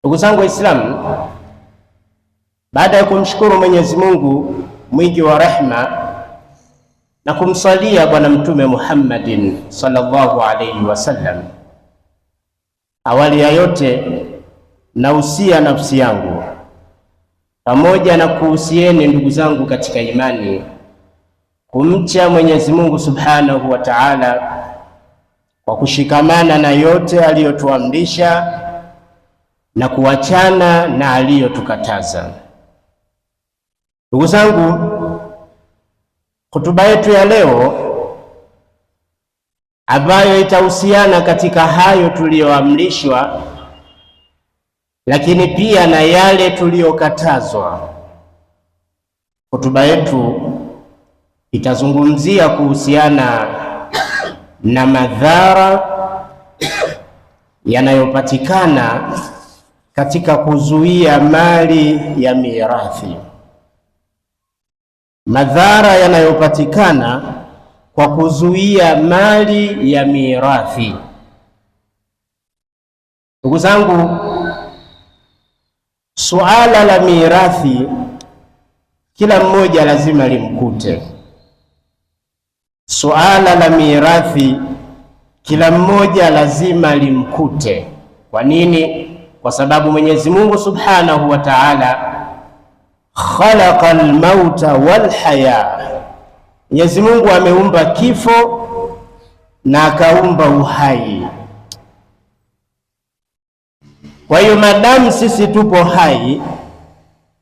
Ndugu zangu Waislamu, baada ya kumshukuru Mwenyezi Mungu mwingi wa rehma na kumsalia Bwana Mtume Muhammadin sallallahu alayhi wasallam, awali ya yote nausia nafsi yangu pamoja na kuhusieni ndugu zangu katika imani kumcha Mwenyezi Mungu subhanahu wa ta'ala kwa kushikamana na yote aliyotuamrisha na kuachana na aliyotukataza. Ndugu zangu, hutuba yetu ya leo ambayo itahusiana katika hayo tuliyoamrishwa, lakini pia na yale tuliyokatazwa. Hutuba yetu itazungumzia kuhusiana na madhara yanayopatikana katika kuzuia mali ya mirathi. Madhara yanayopatikana kwa kuzuia mali ya mirathi. Ndugu zangu, suala la mirathi kila mmoja lazima limkute. Suala la mirathi kila mmoja lazima limkute. Kwa nini? Kwa sababu Mwenyezi Mungu subhanahu wa ta'ala khalaqa al-mauta wal haya. Mwenyezi Mungu ameumba kifo na akaumba uhai. Kwa hiyo madamu sisi tupo hai,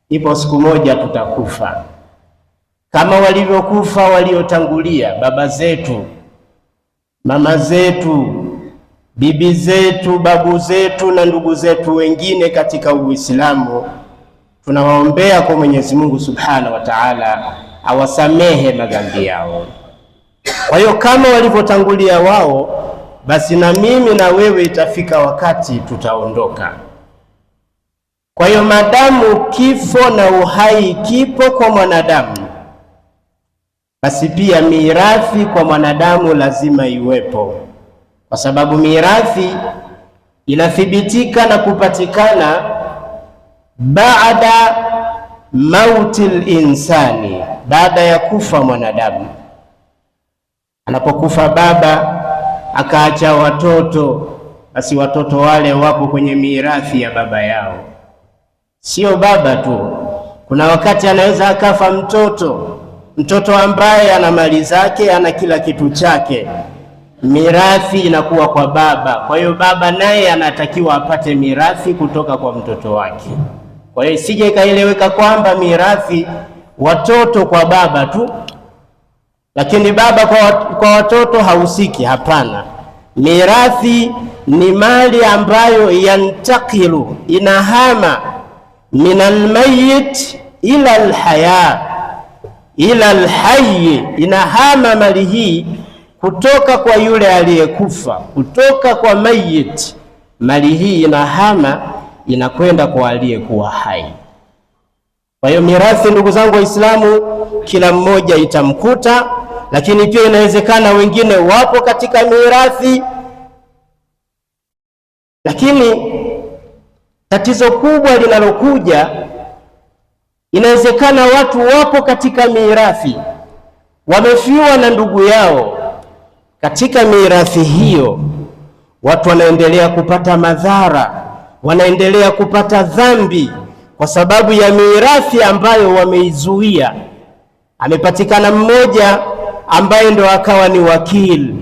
ipo siku moja tutakufa, kama walivyokufa waliotangulia, baba zetu, mama zetu, bibi zetu, babu zetu na ndugu zetu wengine katika Uislamu. Tunawaombea kwa Mwenyezi Mungu subhanahu wa ta'ala awasamehe madhambi yao. Kwa hiyo kama walivyotangulia wao, basi na mimi na wewe itafika wakati tutaondoka. Kwa hiyo madamu kifo na uhai kipo kwa mwanadamu, basi pia mirathi kwa mwanadamu lazima iwepo, kwa sababu mirathi inathibitika na kupatikana baada mautil insani, baada ya kufa mwanadamu. Anapokufa baba akaacha watoto, basi watoto wale wapo kwenye mirathi ya baba yao. Sio baba tu, kuna wakati anaweza akafa mtoto ambaye ana mali zake, ana kila kitu chake, mirathi inakuwa kwa baba. Kwa hiyo baba naye anatakiwa apate mirathi kutoka kwa mtoto wake. Kwa hiyo isije ikaeleweka kwamba mirathi watoto kwa baba tu, lakini baba kwa watoto hahusiki. Hapana, mirathi ni mali ambayo yantakilu, inahama min almayit ila alhaya ila alhayy, inahama mali hii kutoka kwa yule aliyekufa, kutoka kwa mayit, mali hii inahama inakwenda kwa aliyekuwa hai. Kwa hiyo mirathi, ndugu zangu Waislamu, kila mmoja itamkuta, lakini pia inawezekana wengine wapo katika mirathi, lakini tatizo kubwa linalokuja, inawezekana watu wapo katika mirathi, wamefiwa na ndugu yao. Katika mirathi hiyo watu wanaendelea kupata madhara, wanaendelea kupata dhambi kwa sababu ya mirathi ambayo wameizuia. Amepatikana mmoja ambaye ndo akawa ni wakili,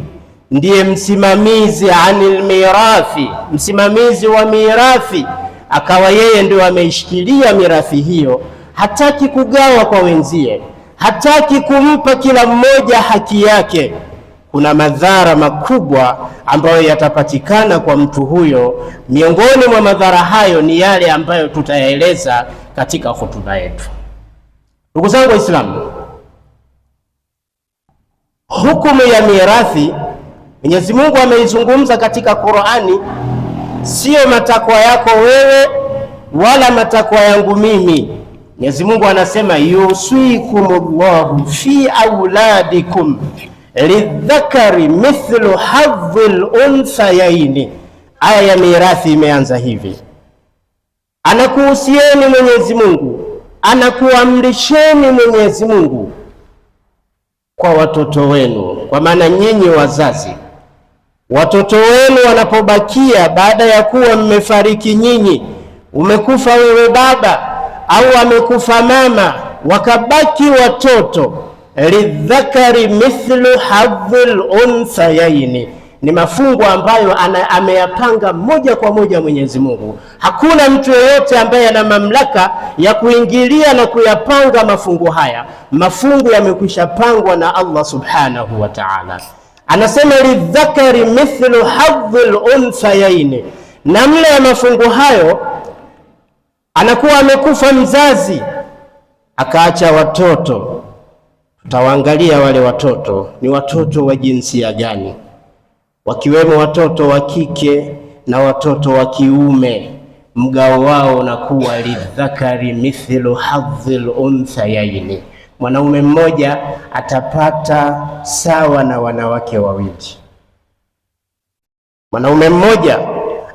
ndiye msimamizi anil mirathi, msimamizi wa mirathi, akawa yeye ndio ameishikilia mirathi hiyo, hataki kugawa kwa wenzie, hataki kumpa kila mmoja haki yake. Kuna madhara makubwa ambayo yatapatikana kwa mtu huyo. Miongoni mwa madhara hayo ni yale ambayo tutayaeleza katika hotuba yetu. Ndugu zangu Waislamu, hukumu ya mirathi Mwenyezi Mungu ameizungumza katika Qur'ani, sio matakwa yako wewe wala matakwa yangu mimi. Mwenyezi Mungu anasema yusikumullahu fi auladikum lidhakari mithlu hadhil unthayaini. Aya ya mirathi imeanza hivi: anakuhusieni Mwenyezi Mungu, anakuamrisheni Mwenyezi Mungu kwa watoto wenu, kwa maana nyinyi wazazi, watoto wenu wanapobakia baada ya kuwa mmefariki nyinyi, umekufa wewe baba au amekufa mama, wakabaki watoto, lidhakari mithlu hadhil unthayaini, ni mafungu ambayo ameyapanga moja kwa moja Mwenyezi Mungu. Hakuna mtu yeyote ambaye ana mamlaka ya kuingilia na kuyapanga mafungu haya. Mafungu yamekwisha pangwa na Allah subhanahu wa ta'ala. Anasema lidhakari mithlu hadhil unthayaini, namna ya mafungu hayo, anakuwa amekufa mzazi akaacha watoto. Tutawaangalia wale watoto ni watoto wa jinsia gani, wakiwemo watoto wa kike na watoto wa kiume. Mgao wao unakuwa lidhakari mithlu hadhil unthayaini, mwanaume mmoja atapata sawa na wanawake wawili. Mwanaume mmoja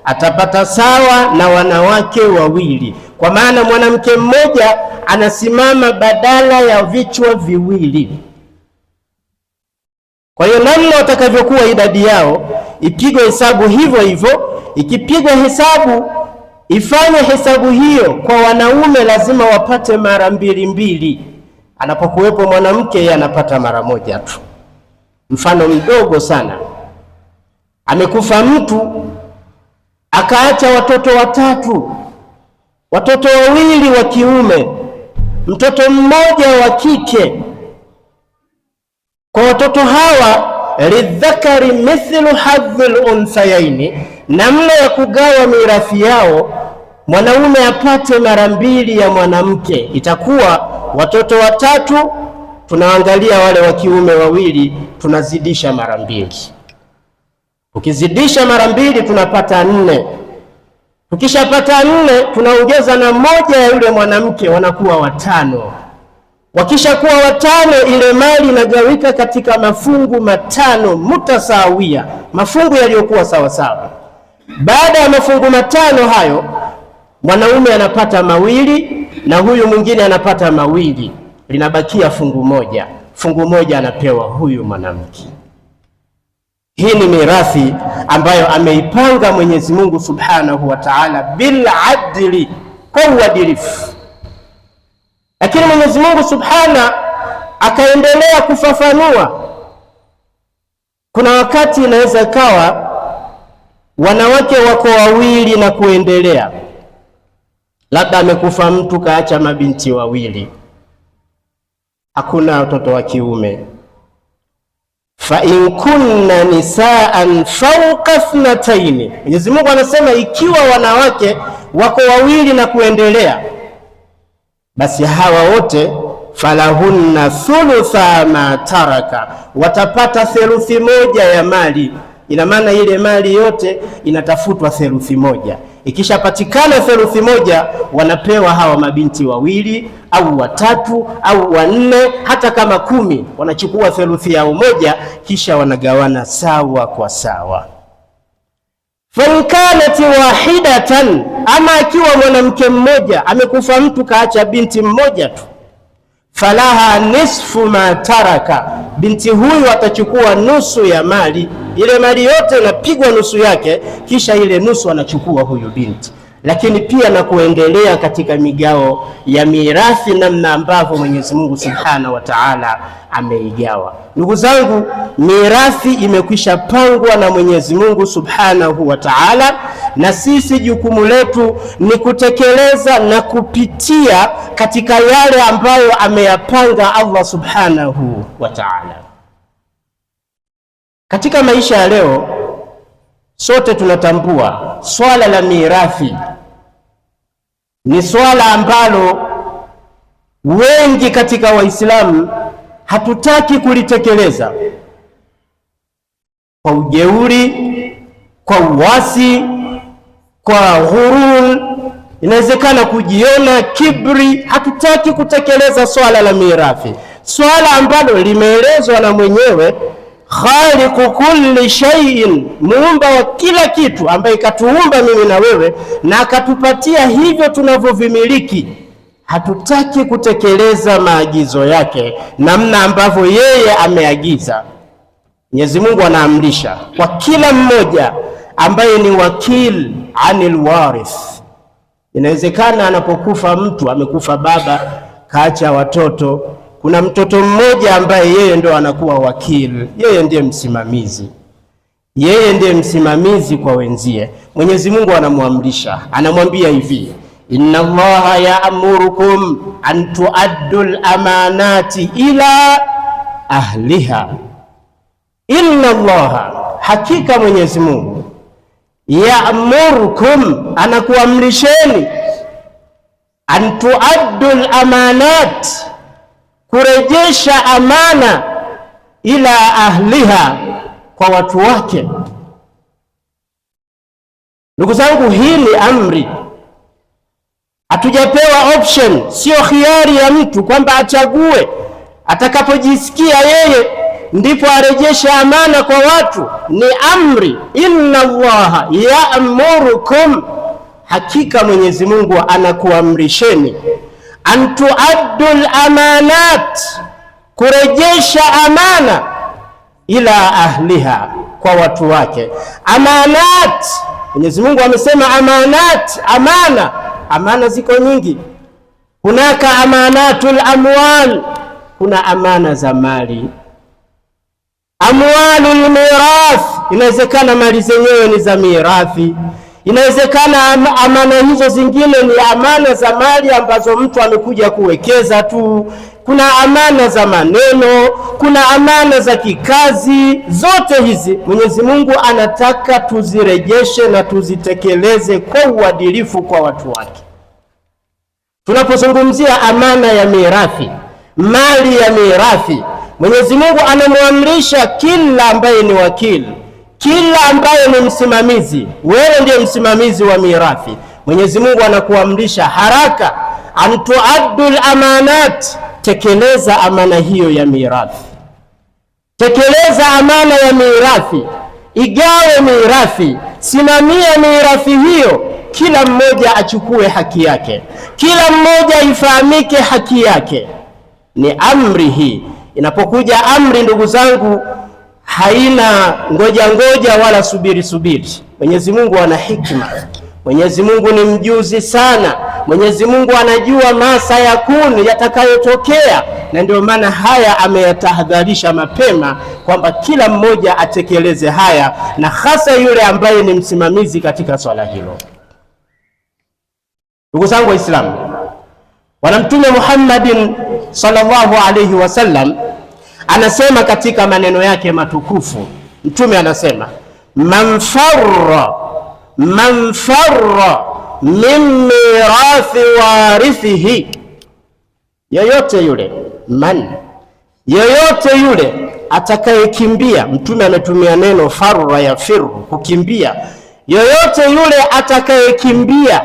atapata sawa na wanawake wawili, kwa maana mwanamke mmoja anasimama badala ya vichwa viwili. Kwa hiyo namna watakavyokuwa idadi yao ipigwe hesabu hivyo hivyo. Ikipigwa hesabu, ifanye hesabu hiyo kwa wanaume, lazima wapate mara mbili mbili. Anapokuwepo mwanamke, yeye anapata mara moja tu. Mfano mdogo sana, amekufa mtu akaacha watoto watatu, watoto wawili wa kiume, mtoto mmoja wa kike. Kwa watoto hawa lidhakari mithlu hadhil unthayaini, namna ya kugawa mirathi yao, mwanaume apate mara mbili ya mwanamke. Itakuwa watoto watatu, tunaangalia wale wa kiume wawili, tunazidisha mara mbili. Ukizidisha mara mbili tunapata 4. Tukishapata 4 tunaongeza na moja ya yule mwanamke, wanakuwa 5. Wakishakuwa 5, ile mali inagawika katika mafungu 5 mutasawia, mafungu yaliyokuwa sawa sawa. Baada ya mafungu 5 hayo, mwanaume anapata 2 na huyu mwingine anapata 2, linabakia fungu moja. Fungu moja anapewa huyu mwanamke. Hii ni mirathi ambayo ameipanga Mwenyezi Mungu subhanahu wa ta'ala bil adli, kwa uadilifu. Lakini Mwenyezi Mungu subhana akaendelea kufafanua. Kuna wakati inaweza kawa wanawake wako wawili na kuendelea, labda amekufa mtu kaacha mabinti wawili, hakuna watoto wa kiume. Fa in kunna nisaan fawqa ithnatayn, Mwenyezi Mungu anasema ikiwa wanawake wako wawili na kuendelea, basi hawa wote falahunna thulutha ma taraka, watapata theluthi moja ya mali. Ina maana ile mali yote inatafutwa theluthi moja. Ikishapatikana theluthi moja, wanapewa hawa mabinti wawili au 3 au 4, hata kama 10, wanachukua theluthi yao moja, kisha wanagawana sawa kwa sawa. Fa in kanat wahidatan, ama akiwa mwanamke mmoja, amekufa mtu kaacha binti mmoja tu, falaha nisfu ma taraka, binti huyu atachukua nusu ya mali. Ile mali yote inapigwa nusu yake, kisha ile nusu anachukua huyu binti. Lakini pia na kuendelea katika migao ya mirathi, namna ambavyo Mwenyezi Mungu subhanahu wa ta'ala ameigawa. Ndugu zangu, mirathi imekwisha pangwa na Mwenyezi Mungu subhanahu wa ta'ala, na sisi jukumu letu ni kutekeleza na kupitia katika yale ambayo ameyapanga Allah subhanahu wa ta'ala. Katika maisha ya leo, sote tunatambua swala la mirathi ni swala ambalo wengi katika Waislamu hatutaki kulitekeleza, kwa ujeuri, kwa uasi, kwa ghurur, inawezekana kujiona, kibri. Hatutaki kutekeleza swala la mirathi, swala ambalo limeelezwa na mwenyewe khaliqu kulli shay'in, muumba wa kila kitu, ambaye katuumba mimi na wewe na akatupatia hivyo tunavyovimiliki, hatutaki kutekeleza maagizo yake namna ambavyo yeye ameagiza. Mwenyezi Mungu anaamrisha kwa kila mmoja ambaye ni wakil anil warith. Inawezekana anapokufa mtu, amekufa baba, kaacha watoto, kuna mtoto mmoja ambaye yeye ndo anakuwa wakili, yeye ndiye msimamizi, yeye ndiye msimamizi kwa wenzie. Mwenyezi Mungu anamwamrisha, anamwambia hivi, inna Allaha ya'murukum an tuaddu al-amanati ila ahliha. Inna Allaha, hakika Mwenyezi Mungu, ya'murukum, anakuamrisheni, an tuaddu al-amanat, kurejesha amana, ila ahliha, kwa watu wake. Ndugu zangu, hii ni amri, hatujapewa option, sio khiari ya mtu kwamba achague atakapojisikia yeye ndipo arejeshe amana kwa watu. Ni amri. Inna Allaha ya'murukum, hakika Mwenyezi Mungu anakuamrisheni, an tuaddu al-amanat, kurejesha amana, ila ahliha, kwa watu wake. Amanat, Mwenyezi Mungu amesema amanat, amana ziko nyingi. Hunaka amanatul amwal, kuna amana za mali. Amwalul mirath, inawezekana mali zenyewe ni za mirathi. Inawezekana amana hizo zingine ni amana za mali ambazo mtu amekuja kuwekeza tu. Kuna amana za maneno, kuna amana za kikazi. Zote hizi Mwenyezi Mungu anataka tuzirejeshe na tuzitekeleze kwa uadilifu kwa watu wake. Tunapozungumzia amana ya mirathi, mali ya mirathi, Mwenyezi Mungu anamwamrisha kila ambaye ni wakili, kila ambaye ni msimamizi, wewe ndiye msimamizi wa mirathi, Mwenyezi Mungu anakuamrisha haraka, an tuaddul amanat, tekeleza amana hiyo ya mirathi. Tekeleza amana ya mirathi, igawe mirathi, simamia mirathi hiyo, kila mmoja achukue haki yake, kila mmoja ifahamike haki yake. Ni amri hii. Inapokuja amri, ndugu zangu, haina ngoja wala subiri. Mwenyezi Mungu ana hikma, Mwenyezi Mungu ni mjuzi sana, Mwenyezi Mungu anajua masa yakuni, yatakayotokea, na ndio maana haya ameyatahadharisha mapema kwamba kila mmoja atekeleze haya, na hasa yule ambaye ni msimamizi katika swala hilo. Ndugu zangu Waislamu, Bwana Mtume Muhammadin sallallahu alayhi wasallam anasema katika maneno yake matukufu, Mtume anasema, man farra min mirathi warithihi, yoyote yule atakayekimbia. Mtume ametumia neno farra, ya firru, kukimbia. Yoyote yule atakayekimbia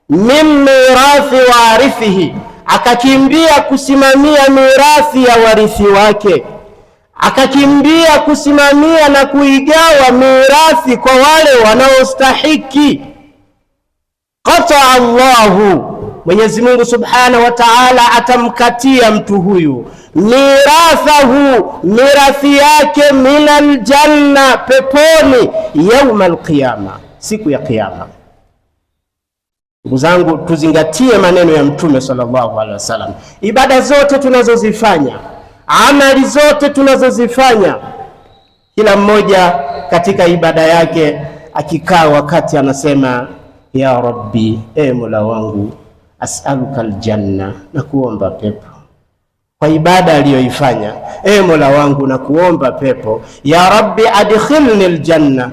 min mirathi warithihi, akakimbia kusimamia mirathi ya warithi wake, akakimbia kusimamia na kuigawa mirathi kwa wale wanaostahiki, qata Allahu, Mwenyezi Mungu Subhanahu wa Ta'ala atamkatia mtu huyu mirathahu, mirathi yake, minal janna, peponi, yaumal qiyama, siku ya kiyama. Ndugu zangu, tuzingatie maneno ya Mtume sallallahu alaihi wasallam. Ibada zote tunazozifanya, amali zote tunazozifanya, kila mmoja katika ibada yake akikaa wakati anasema, ya Rabbi, Mola wangu, as'aluka aljanna, na kuomba pepo kwa ibada aliyoifanya. Mola wangu, na kuomba pepo. Ya Rabbi adkhilni aljanna,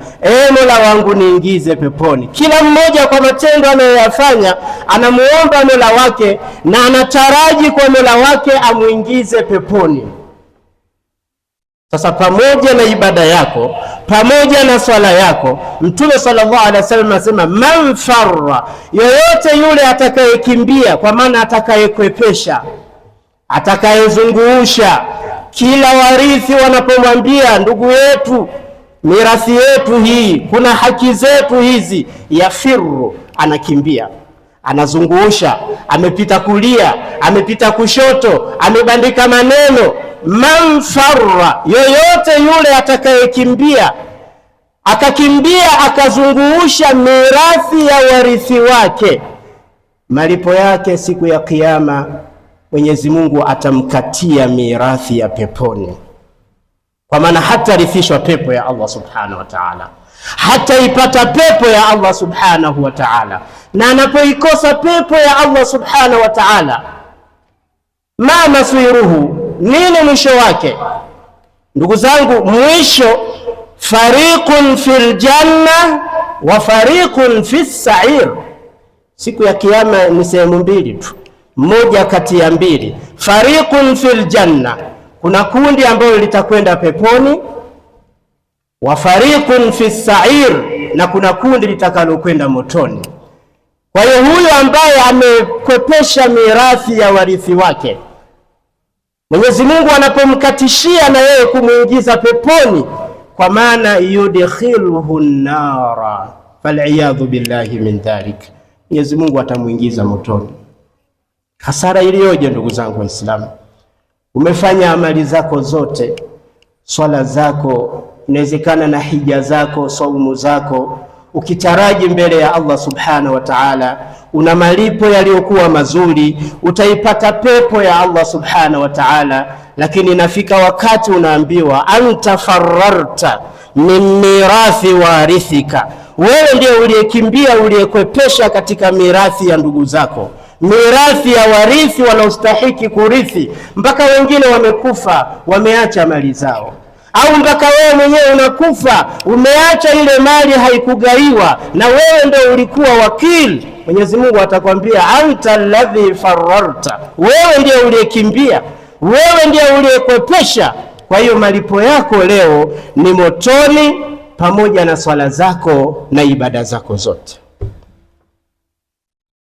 Mola wangu niingize peponi. Kila mmoja kwa matendo anayoyafanya anamuomba Mola wake na anataraji kwa Mola wake amuingize peponi. Sasa pamoja na ibada yako, pamoja na swala yako, Mtume sallallahu alaihi wasallam anasema, man farra, yoyote yule atakayekimbia, kwa maana atakayekwepesha, atakayezungusha, kila warithi wanapomwambia ndugu yetu, mirathi yetu hii, kuna haki zetu hizi, yafiru, anakimbia, anazungusha, amepita kulia, amepita kushoto, amebandika maneno. Man farra, yoyote yule atakayekimbia, akakimbia akazungusha mirathi ya warithi wake, malipo yake siku ya Kiyama Mwenyezi Mungu atamkatia mirathi ya peponi. Kwa maana hatarithishwa pepo ya Allah subhanahu wa ta'ala, hataipata pepo ya Allah subhanahu wa ta'ala. Na anapoikosa pepo ya Allah subhanahu wa ta'ala, ma masiruhu, nini mwisho wake? Ndugu zangu, mwisho fariqun fil janna wa fariqun fis sa'ir. Siku ya Kiyama ni sehemu mbili tu, moja kati ya mbili. Fariqun fil janna, kuna kundi ambalo litakwenda peponi, wa fariqun fis sa'ir, na kuna kundi litakalokwenda motoni. Kwa hiyo huyo ambaye amekwepesha mirathi ya warithi wake, Mwenyezi Mungu anapomkatishia na yeye kumuingiza peponi, kwa maana yudkhiluhu nara, fal'iyadhu billahi min dhalik, Mwenyezi Mungu atamuingiza motoni. Hasara iliyoje ndugu zangu Waislamu! Umefanya amali zako zote, swala zako, inawezekana na hija zako, saumu zako, ukitaraji mbele ya Allah subhanahu wa ta'ala una malipo yaliyokuwa mazuri, utaipata pepo ya Allah subhanahu wa ta'ala. Lakini inafika wakati unaambiwa, anta fararta min mirathi warithika, wewe ndio uliyekimbia, uliyekwepesha katika mirathi ya ndugu zako, mirathi ya warithi wanaostahiki kurithi, mpaka wengine wamekufa, wameacha mali zao, au mpaka wewe mwenyewe unakufa, umeacha ile mali haikugaiwa, na wewe ndio ulikuwa wakili. Mwenyezi Mungu atakwambia, anta alladhi fararta, wewe ndio uliyekimbia, wewe ndio uliyekwepesha. Kwa hiyo malipo yako leo ni motoni, pamoja na swala zako na ibada zako zote.